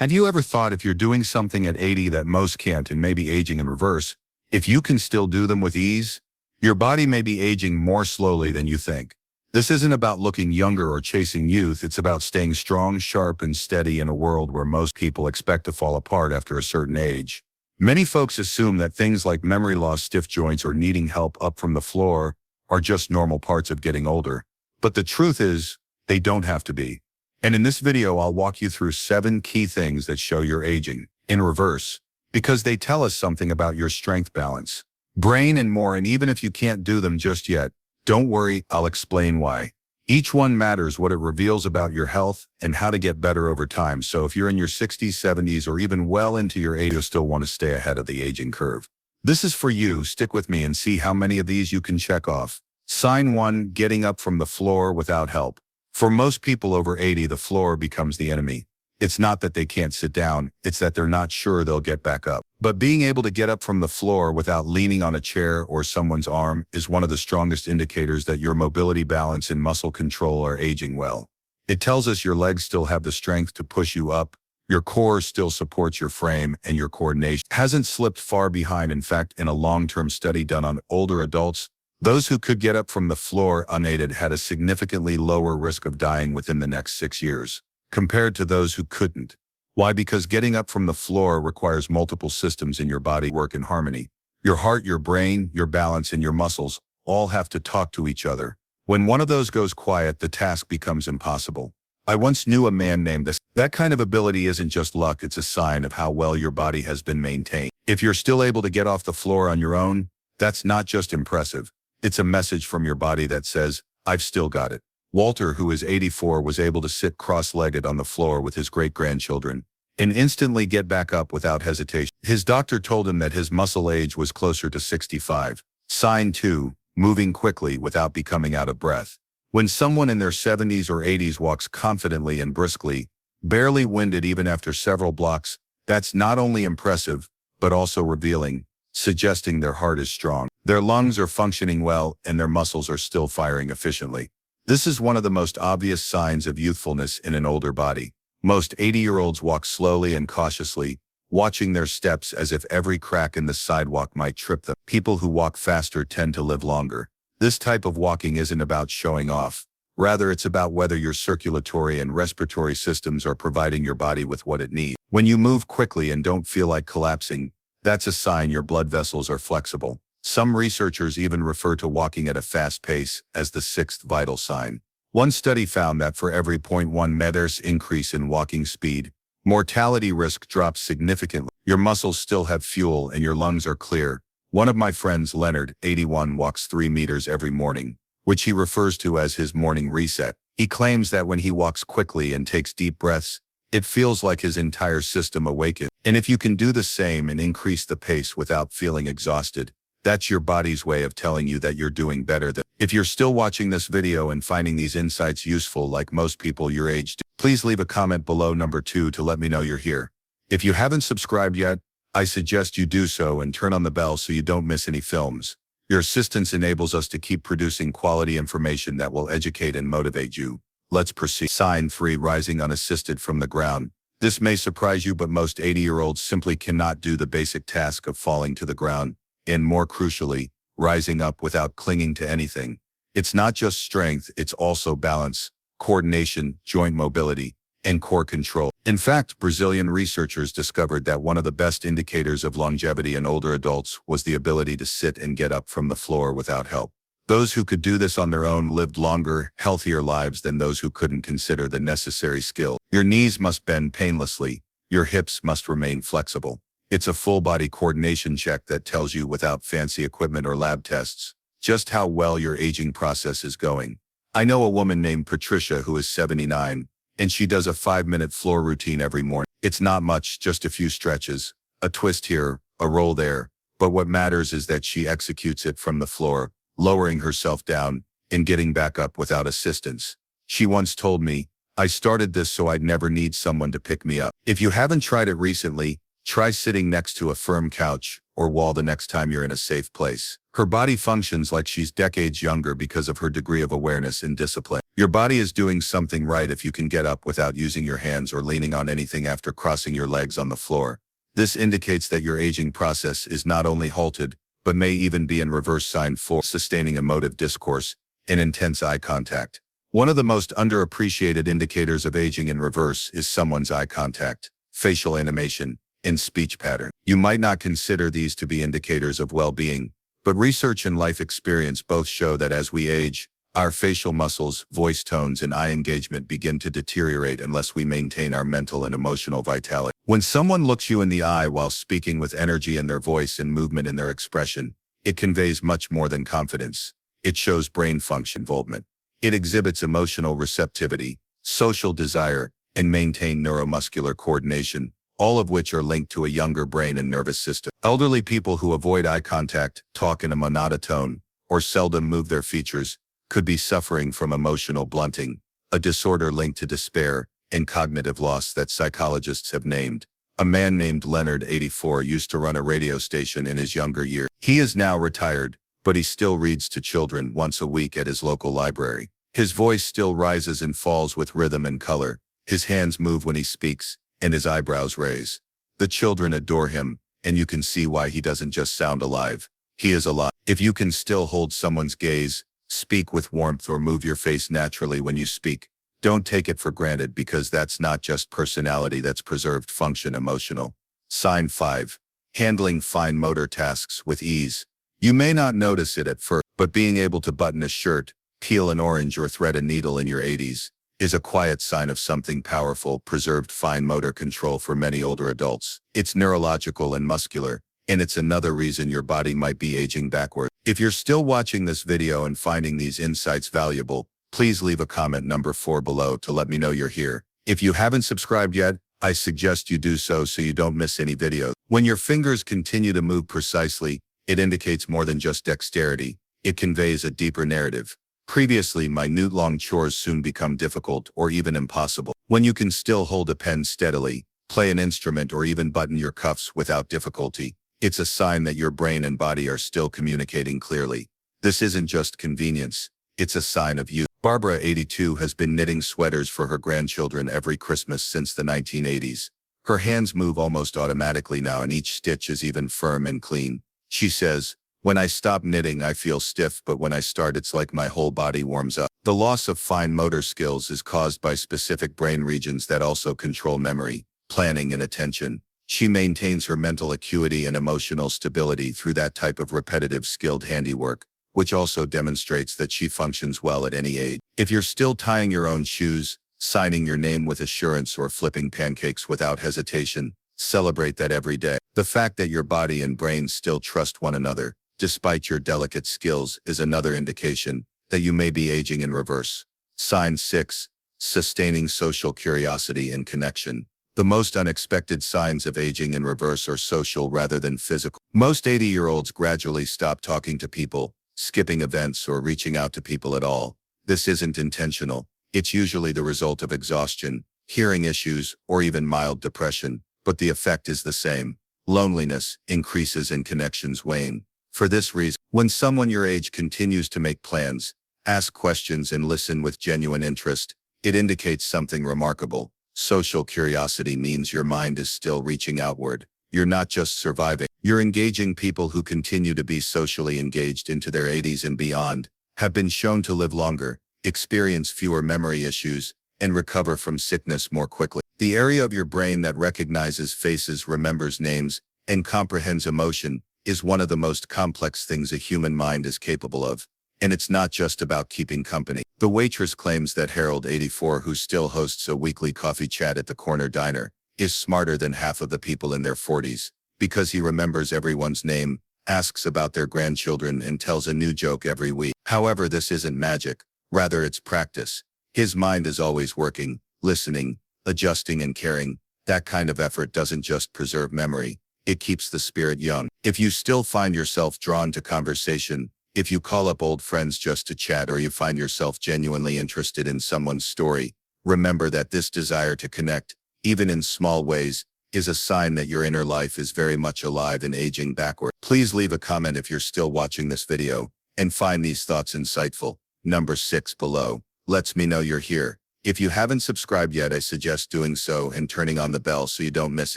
Have you ever thought if you're doing something at 80 that most can't and may be aging in reverse, if you can still do them with ease? Your body may be aging more slowly than you think. This isn't about looking younger or chasing youth, it's about staying strong, sharp, and steady in a world where most people expect to fall apart after a certain age. Many folks assume that things like memory loss, stiff joints, or needing help up from the floor are just normal parts of getting older. But the truth is, they don't have to be. And in this video, I'll walk you through 7 key things that show you're aging in reverse, because they tell us something about your strength, balance, brain, and more. And even if you can't do them just yet, don't worry, I'll explain why. Each one matters, what it reveals about your health and how to get better over time. So if you're in your 60s, 70s, or even well into your 80s, you still want to stay ahead of the aging curve. This is for you. Stick with me and see how many of these you can check off. Sign 1, getting up from the floor without help. For most people over 80, the floor becomes the enemy. It's not that they can't sit down, it's that they're not sure they'll get back up. But being able to get up from the floor without leaning on a chair or someone's arm is one of the strongest indicators that your mobility, balance, and muscle control are aging well. It tells us your legs still have the strength to push you up, your core still supports your frame, and your coordination hasn't slipped far behind. In fact, in a long-term study done on older adults, those who could get up from the floor unaided had a significantly lower risk of dying within the next 6 years, compared to those who couldn't. Why? Because getting up from the floor requires multiple systems in your body work in harmony. Your heart, your brain, your balance, and your muscles all have to talk to each other. When one of those goes quiet, the task becomes impossible. I once knew a man named this. That kind of ability isn't just luck, it's a sign of how well your body has been maintained. If you're still able to get off the floor on your own, that's not just impressive. It's a message from your body that says, I've still got it. Walter, who is 84, was able to sit cross-legged on the floor with his great-grandchildren and instantly get back up without hesitation. His doctor told him that his muscle age was closer to 65. Sign 2, moving quickly without becoming out of breath. When someone in their 70s or 80s walks confidently and briskly, barely winded even after several blocks, that's not only impressive, but also revealing, suggesting their heart is strong, their lungs are functioning well, and their muscles are still firing efficiently. This is one of the most obvious signs of youthfulness in an older body. Most 80-year-olds walk slowly and cautiously, watching their steps as if every crack in the sidewalk might trip them. People who walk faster tend to live longer. This type of walking isn't about showing off. Rather, it's about whether your circulatory and respiratory systems are providing your body with what it needs. When you move quickly and don't feel like collapsing, that's a sign your blood vessels are flexible. Some researchers even refer to walking at a fast pace as the 6th vital sign. One study found that for every 0.1 meters increase in walking speed, mortality risk drops significantly. Your muscles still have fuel and your lungs are clear. One of my friends, Leonard, 81, walks 3 meters every morning, which he refers to as his morning reset. He claims that when he walks quickly and takes deep breaths, it feels like his entire system awakens. And if you can do the same and increase the pace without feeling exhausted, that's your body's way of telling you that you're doing better. If you're still watching this video and finding these insights useful like most people your age do, please leave a comment below. Number 2, to let me know you're here. If you haven't subscribed yet, I suggest you do so and turn on the bell so you don't miss any films. Your assistance enables us to keep producing quality information that will educate and motivate you. Let's proceed. Sign 3, rising unassisted from the ground. This may surprise you, but most 80-year-olds simply cannot do the basic task of falling to the ground, and more crucially, rising up without clinging to anything. It's not just strength, it's also balance, coordination, joint mobility, and core control. In fact, Brazilian researchers discovered that one of the best indicators of longevity in older adults was the ability to sit and get up from the floor without help. Those who could do this on their own lived longer, healthier lives than those who couldn't consider the necessary skill. Your knees must bend painlessly, your hips must remain flexible. It's a full-body coordination check that tells you, without fancy equipment or lab tests, just how well your aging process is going. I know a woman named Patricia who is 79, and she does a 5-minute floor routine every morning. It's not much, just a few stretches, a twist here, a roll there, but what matters is that she executes it from the floor, lowering herself down and getting back up without assistance. She once told me, I started this so I'd never need someone to pick me up. If you haven't tried it recently, Try sitting next to a firm couch or wall the next time you're in a safe place. Her body functions like she's decades younger because of her degree of awareness and discipline. Your body is doing something right if you can get up without using your hands or leaning on anything after crossing your legs on the floor. This indicates that your aging process is not only halted, but may even be in reverse. Sign 4. Sustaining emotive discourse and intense eye contact. One of the most underappreciated indicators of aging in reverse is someone's eye contact, facial animation, and speech pattern. You might not consider these to be indicators of well-being, but research and life experience both show that as we age, our facial muscles, voice tones, and eye engagement begin to deteriorate unless we maintain our mental and emotional vitality. When someone looks you in the eye while speaking with energy in their voice and movement in their expression, it conveys much more than confidence. It shows brain function involvement. It exhibits emotional receptivity, social desire, and maintained neuromuscular coordination, all of which are linked to a younger brain and nervous system. Elderly people who avoid eye contact, talk in a monotone, or seldom move their features could be suffering from emotional blunting, a disorder linked to despair and cognitive loss that psychologists have named. A man named Leonard, 84, used to run a radio station in his younger years. He is now retired, but he still reads to children once a week at his local library. His voice still rises and falls with rhythm and color. His hands move when he speaks, and his eyebrows raise. The children adore him, and you can see why he doesn't just sound alive. He is alive. If you can still hold someone's gaze, speak with warmth, or move your face naturally when you speak, don't take it for granted, because that's not just personality, that's preserved function. Emotional. Sign 5. Handling fine motor tasks with ease. You may not notice it at first, but being able to button a shirt, peel an orange, or thread a needle in your 80s is a quiet sign of something powerful. Preserved fine motor control for many older adults. It's neurological and muscular, and it's another reason your body might be aging backward. If you're still watching this video and finding these insights valuable, please leave a comment number 4 below to let me know you're here. If you haven't subscribed yet, I suggest you do so you don't miss any videos. When your fingers continue to move precisely, it indicates more than just dexterity. It conveys a deeper narrative. Previously minute-long chores soon become difficult or even impossible. When you can still hold a pen steadily, play an instrument, or even button your cuffs without difficulty, it's a sign that your brain and body are still communicating clearly. This isn't just convenience, it's a sign of youth. Barbara, 82, has been knitting sweaters for her grandchildren every Christmas since the 1980s. Her hands move almost automatically now, and each stitch is even firm and clean. She says, "When I stop knitting, I feel stiff, but when I start, it's like my whole body warms up." The loss of fine motor skills is caused by specific brain regions that also control memory, planning, and attention. She maintains her mental acuity and emotional stability through that type of repetitive, skilled handiwork, which also demonstrates that she functions well at any age. If you're still tying your own shoes, signing your name with assurance, or flipping pancakes without hesitation, celebrate that every day. The fact that your body and brain still trust one another, despite your delicate skills, is another indication that you may be aging in reverse. Sign 6. Sustaining social curiosity and connection. The most unexpected signs of aging in reverse are social rather than physical. Most 80-year-olds gradually stop talking to people, skipping events, or reaching out to people at all. This isn't intentional. It's usually the result of exhaustion, hearing issues, or even mild depression, but the effect is the same. Loneliness increases and connections wane. For this reason, when someone your age continues to make plans, ask questions, and listen with genuine interest, it indicates something remarkable. Social curiosity means your mind is still reaching outward. You're not just surviving. You're engaging. People who continue to be socially engaged into their 80s and beyond have been shown to live longer, experience fewer memory issues, and recover from sickness more quickly. The area of your brain that recognizes faces, remembers names, and comprehends emotion is one of the most complex things a human mind is capable of. And it's not just about keeping company. The waitress claims that Harold, 84, who still hosts a weekly coffee chat at the corner diner, is smarter than half of the people in their 40s, because he remembers everyone's name, asks about their grandchildren, and tells a new joke every week. However, this isn't magic. Rather, it's practice. His mind is always working, listening, adjusting, and caring. That kind of effort doesn't just preserve memory. It keeps the spirit young. If you still find yourself drawn to conversation, if you call up old friends just to chat, or you find yourself genuinely interested in someone's story, remember that this desire to connect, even in small ways, is a sign that your inner life is very much alive and aging backward. Please leave a comment if you're still watching this video and find these thoughts insightful. Number 6 below lets me know you're here. If you haven't subscribed yet, I suggest doing so and turning on the bell so you don't miss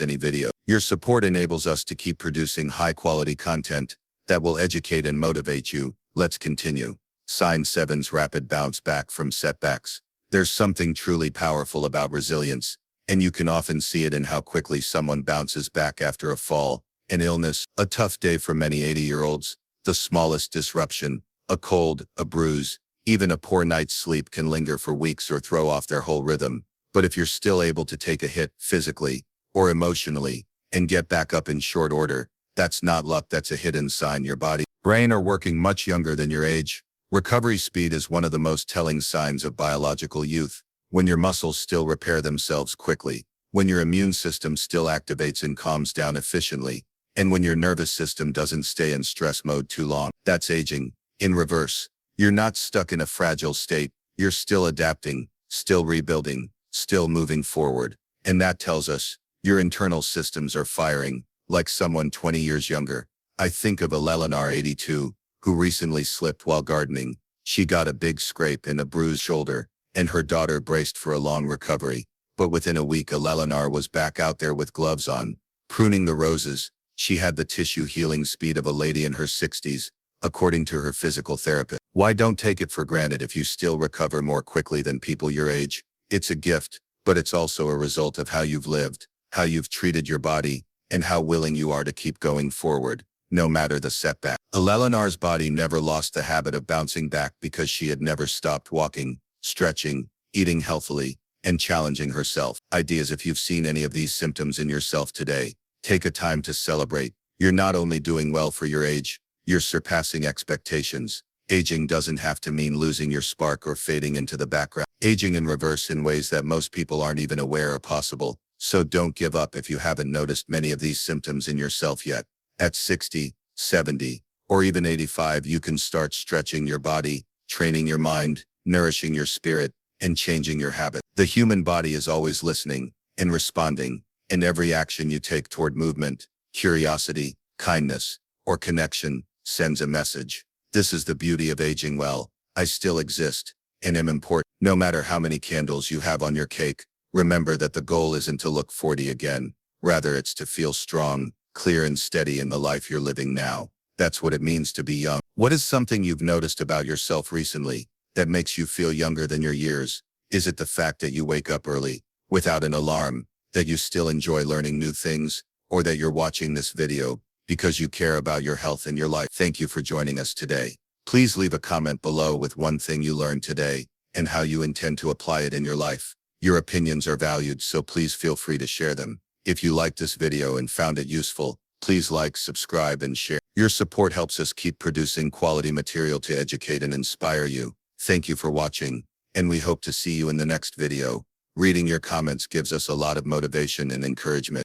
any video. Your support enables us to keep producing high-quality content that will educate and motivate you. Let's continue. Sign 7's rapid bounce back from setbacks. There's something truly powerful about resilience, and you can often see it in how quickly someone bounces back after a fall, an illness, a tough day for many 80-year-olds. The smallest disruption, a cold, a bruise, even a poor night's sleep can linger for weeks or throw off their whole rhythm. But if you're still able to take a hit physically or emotionally and get back up in short order, that's not luck, that's a hidden sign your body, brain are working much younger than your age. Recovery speed is one of the most telling signs of biological youth. When your muscles still repair themselves quickly, when your immune system still activates and calms down efficiently, and when your nervous system doesn't stay in stress mode too long, that's aging. In reverse, you're not stuck in a fragile state, you're still adapting, still rebuilding, still moving forward. And that tells us your internal systems are firing, like someone 20 years younger. I think of Eleanor, 82, who recently slipped while gardening. She got a big scrape and a bruised shoulder, and her daughter braced for a long recovery. But within a week, Eleanor was back out there with gloves on, pruning the roses. She had the tissue healing speed of a lady in her 60s, according to her physical therapist. Why don't take it for granted if you still recover more quickly than people your age? It's a gift, but it's also a result of how you've lived, how you've treated your body, and how willing you are to keep going forward, no matter the setback. Eleanor's body never lost the habit of bouncing back because she had never stopped walking, stretching, eating healthily, and challenging herself. Ideas: if you've seen any of these symptoms in yourself today, take a time to celebrate. You're not only doing well for your age, you're surpassing expectations. Aging doesn't have to mean losing your spark or fading into the background. Aging in reverse in ways that most people aren't even aware are possible. So don't give up if you haven't noticed many of these symptoms in yourself yet. At 60, 70, or even 85, you can start stretching your body, training your mind, nourishing your spirit, and changing your habit. The human body is always listening and responding, and every action you take toward movement, curiosity, kindness, or connection sends a message. This is the beauty of aging well. I still exist and am important. No matter how many candles you have on your cake, remember that the goal isn't to look 40 again. Rather, it's to feel strong, clear, and steady in the life you're living now. That's what it means to be young. What is something you've noticed about yourself recently that makes you feel younger than your years? Is it the fact that you wake up early, without an alarm, that you still enjoy learning new things, or that you're watching this video because you care about your health and your life? Thank you for joining us today. Please leave a comment below with one thing you learned today and how you intend to apply it in your life. Your opinions are valued, so please feel free to share them. If you liked this video and found it useful, please like, subscribe, and share. Your support helps us keep producing quality material to educate and inspire you. Thank you for watching, and we hope to see you in the next video. Reading your comments gives us a lot of motivation and encouragement.